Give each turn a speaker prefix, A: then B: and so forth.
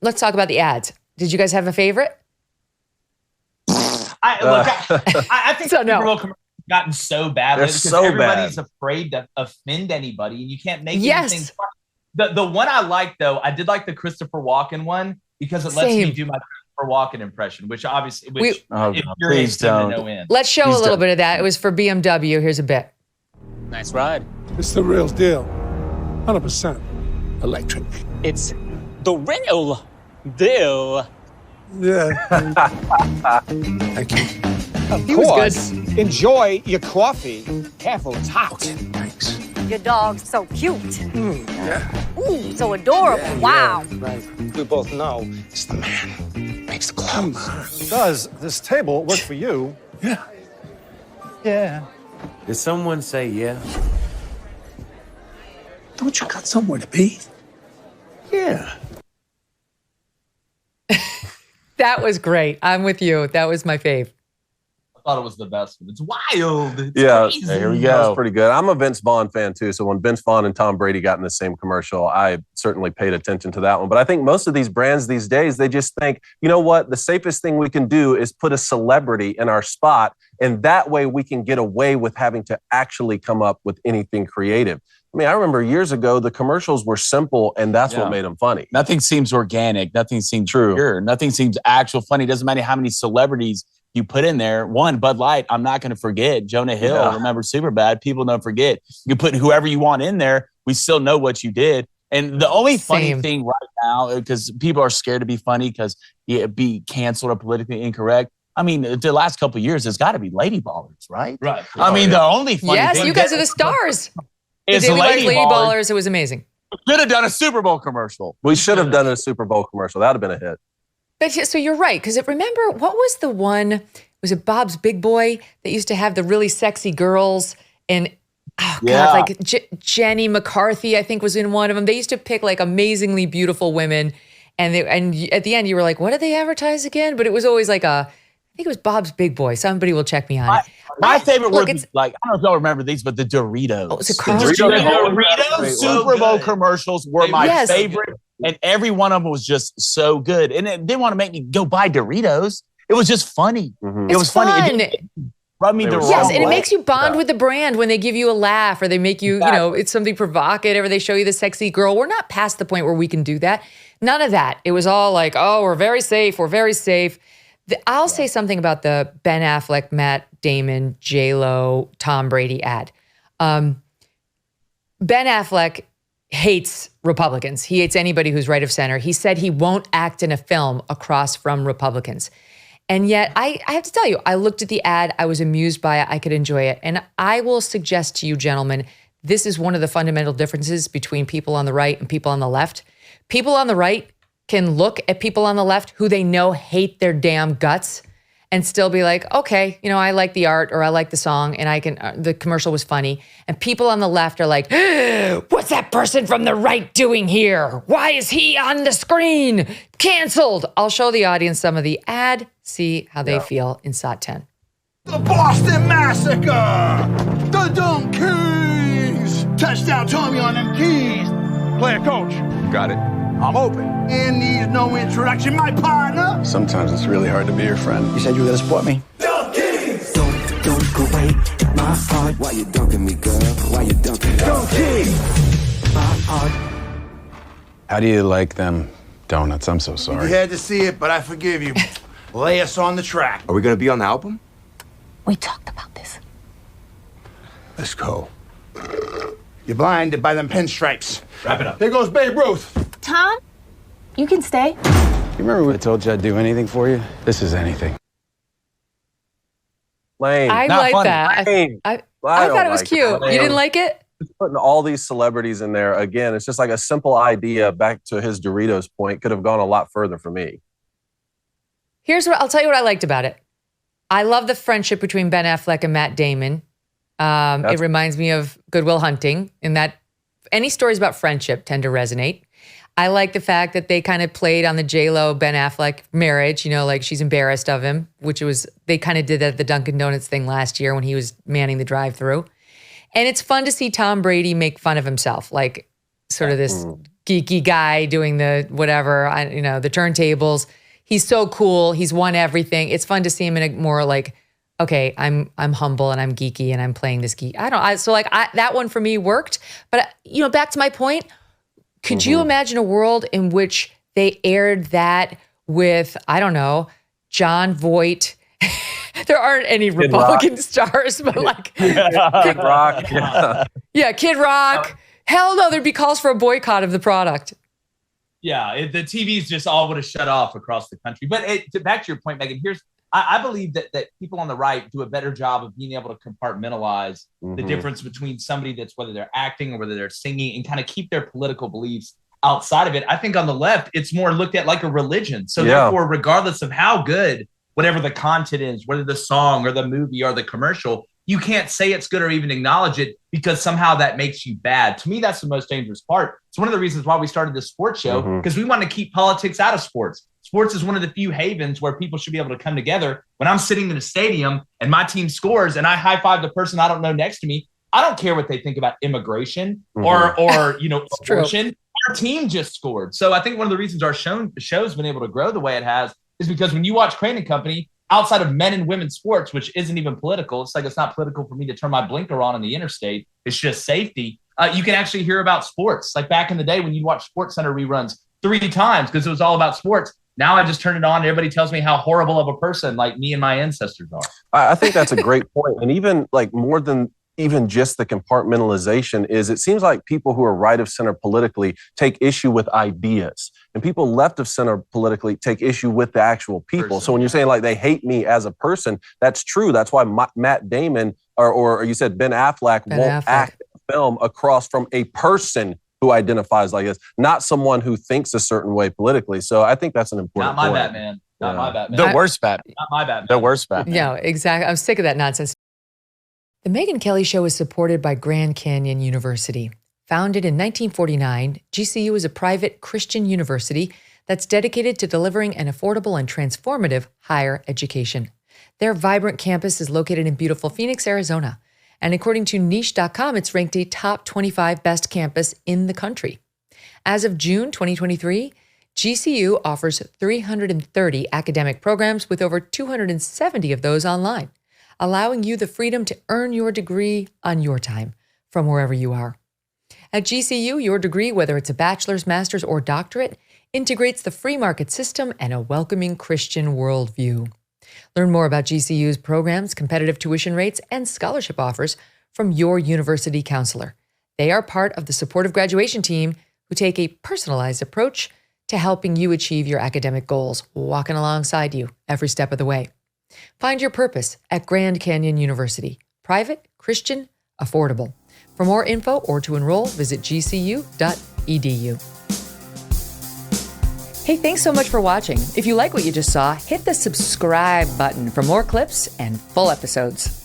A: let's talk about the ads. Did you guys have a favorite?
B: I think
A: So,
B: the Super Bowl commercials have gotten so bad
C: They're
B: because
C: so
B: everybody's
C: bad.
B: afraid to offend anybody, and you can't make
A: Yes.
B: anything fun. The one I like, though, I did like the Christopher Walken one because it lets me
A: Same.
B: do my Christopher Walken impression, which obviously,
A: We-
B: infuriates
C: please
B: me to
C: don't.
B: no end.
A: Let's show
C: Please
A: a little
C: don't.
A: bit of that. It was for BMW. Here's a bit.
D: Nice ride.
E: It's the real deal. 100% electric.
D: It's the real deal.
E: Yeah. Thank you.
D: Of
A: He was
D: course. Enjoy your coffee. Careful, it's hot.
E: Thanks.
F: Your dog's so cute.
E: Yeah.
F: Ooh, so adorable. Wow.
E: Right.
D: We both know
E: It's the man. Makes the clothes.
G: Does this table work for you?
E: Yeah.
D: Yeah.
H: Did someone say yeah?
E: Don't you got somewhere to be?
H: Yeah.
A: That was great. I'm with you. That was my fave.
B: I thought it was the best one. It's wild. It's
C: Yeah,
B: crazy.
C: here we go. That was pretty good. I'm a Vince Vaughn fan too. So when Vince Vaughn and Tom Brady got in the same commercial, I certainly paid attention to that one. But I think most of these brands these days, they just think, you know what? The safest thing we can do is put a celebrity in our spot. And that way we can get away with having to actually come up with anything creative. I mean, I remember years ago, the commercials were simple and that's what made them funny.
I: Nothing seems organic. Nothing seems
C: True.
I: pure. Nothing seems actual funny. Doesn't matter how many celebrities you put in there. One, Bud Light, I'm not going to forget. Jonah Hill,
C: Yeah.
I: remember Superbad. People don't forget. You put whoever you want in there. We still know what you did. And the only funny
A: Same.
I: thing right now, because people are scared to be funny because you be canceled or politically incorrect. I mean, the last couple of years, it's got to be Lady Ballers, right?
B: Right.
I: I mean, the only funny
A: Yes,
I: thing
A: you guys are the stars. The
I: is
A: Daily
I: Lady
A: Lady
I: Ballers.
A: Ballers. It was amazing.
I: Should have done a Super Bowl commercial.
C: We should have done a Super Bowl commercial. That would have been a hit.
A: But so you're right, because remember, what was the one, was it Bob's Big Boy that used to have the really sexy girls? And, oh God,
I: Yeah.
A: like Jenny McCarthy, I think was in one of them. They used to pick like amazingly beautiful women. And at the end, you were like, what did they advertise again? But it was always like I think it was Bob's Big Boy. Somebody will check me on it.
I: My favorite
A: look,
I: were
A: it's-
I: like, I don't know if y'all remember these, but the Doritos.
A: Oh, is it
I: The
A: Carl's
I: Doritos Super Bowl commercials were my
A: Yes.
I: favorite. And every one of them was just so good. And it didn't want to make me go buy Doritos. It was just funny.
C: Mhm.
I: It was funny. It
A: fun.
I: didn't rub me
C: They
I: the
C: were
I: wrong
A: Yes,
I: way.
A: and it makes you bond with the brand when they give you a laugh or they make you, you know, it's something provocative or they show you the sexy girl. We're not past the point where we can do that. None of that. It was all like, oh, we're very safe. We're very safe. I'll say something about the Ben Affleck, Matt Damon, J-Lo, Tom Brady ad. Ben Affleck hates Republicans. He hates anybody who's right of center. He said he won't act in a film across from Republicans. And yet, I have to tell you, I looked at the ad. I was amused by it. I could enjoy it. And I will suggest to you, gentlemen, this is one of the fundamental differences between people on the right and people on the left. People on the right can look at people on the left who they know hate their damn guts and still be like, okay, you know, I like the art or I like the song and I can, the commercial was funny. And people on the left are like, what's that person from the right doing here? Why is he on the screen? Canceled. I'll show the audience some of the ad, see how they feel in SOT 10.
J: The Boston Massacre! The Donkeys! Touchdown Tommy on them keys! Player coach.
G: Got it.
J: I'm open. And needs no introduction, my partner.
G: Sometimes it's really hard to be your friend.
D: You said you were going to support me?
J: Donkeys!
H: Don't go away. My heart. Why you dunking me, girl? Why you dunking me?
J: Donkeys!
H: My heart.
G: How do you like them donuts? I'm so
J: You
G: sorry.
J: had to see it, but I forgive you. Lay us on the track.
H: Are we going to be on the album?
F: We talked about this.
J: Let's go. You're blinded by them pinstripes.
B: Wrap it up.
J: There goes Babe Ruth.
F: Tom, you can stay.
G: You remember when I told you I'd do anything for you? This is anything.
C: Lane.
A: I
I: Not
A: like
I: funny.
A: that.
C: Lane.
A: I
C: I
A: thought it was
C: don't
A: cute.
C: like it.
A: You didn't like it?
C: Just putting all these celebrities in there again, it's just like a simple idea. Back to his Doritos point, could have gone a lot further for me.
A: Here's what I'll tell you what I liked about it. I love the friendship between Ben Affleck and Matt Damon. It reminds me of Good Will Hunting, in that any stories about friendship tend to resonate. I like the fact that they kind of played on the J-Lo Ben Affleck marriage, you know, like she's embarrassed of him, which was, they kind of did that at the Dunkin' Donuts thing last year when he was manning the drive-thru. And it's fun to see Tom Brady make fun of himself, like sort of this geeky guy doing the whatever, the turntables. He's so cool. He's won everything. It's fun to see him in a more like, okay, I'm humble and I'm geeky and I'm playing this geek. That one for me worked. But back to my point, could you imagine a world in which they aired that with, I don't know, John Voight? There aren't any Republican stars, but like
C: Kid Rock.
A: Yeah, Kid Rock. Hell no, there'd be calls for a boycott of the product.
B: Yeah, the TVs just all would have shut off across the country. But back to your point, Megyn, I believe that people on the right do a better job of being able to compartmentalize the difference between somebody that's whether they're acting or whether they're singing and kind of keep their political beliefs outside of it. I think on the left, it's more looked at like a religion. So therefore, regardless of how good whatever the content is, whether the song or the movie or the commercial, you can't say it's good or even acknowledge it because somehow that makes you bad. To me, that's the most dangerous part. It's one of the reasons why we started this sports show, because we want to keep politics out of sports. Sports is one of the few havens where people should be able to come together. When I'm sitting in a stadium and my team scores and I high five the person I don't know next to me, I don't care what they think about immigration or abortion. Our team just scored. So I think one of the reasons our show's been able to grow the way it has is because when you watch Crain Company, outside of men and women's sports, which isn't even political, it's not political for me to turn my blinker on the interstate. It's just safety. You can actually hear about sports. Like back in the day when you'd watch Sports Center reruns 3 times because it was all about sports. Now I just turn it on. And everybody tells me how horrible of a person like me and my ancestors are.
C: I think that's a great point. And even like more than even just the compartmentalization is it seems like people who are right of center politically take issue with ideas and people left of center politically take issue with the actual people. So when you're saying like they hate me as a person, that's true. That's why Matt Damon or you said Ben Affleck won't act in a film across from a person who identifies like this, not someone who thinks a certain way politically. So I think that's an important point.
B: Not my Batman. Not my Batman.
I: The worst Batman.
B: Not my Batman.
I: The worst Batman.
A: Yeah, exactly. I'm sick of that nonsense. The Megyn Kelly Show is supported by Grand Canyon University. Founded in 1949, GCU is a private Christian university that's dedicated to delivering an affordable and transformative higher education. Their vibrant campus is located in beautiful Phoenix, Arizona. And according to niche.com, it's ranked a top 25 best campus in the country. As of June 2023, GCU offers 330 academic programs with over 270 of those online, allowing you the freedom to earn your degree on your time from wherever you are. At GCU, your degree, whether it's a bachelor's, master's, or doctorate, integrates the free market system and a welcoming Christian worldview. Learn more about GCU's programs, competitive tuition rates, and scholarship offers from your university counselor. They are part of the supportive graduation team who take a personalized approach to helping you achieve your academic goals, walking alongside you every step of the way. Find your purpose at Grand Canyon University. Private, Christian, affordable. For more info or to enroll, visit gcu.edu. Hey, thanks so much for watching. If you like what you just saw, hit the subscribe button for more clips and full episodes.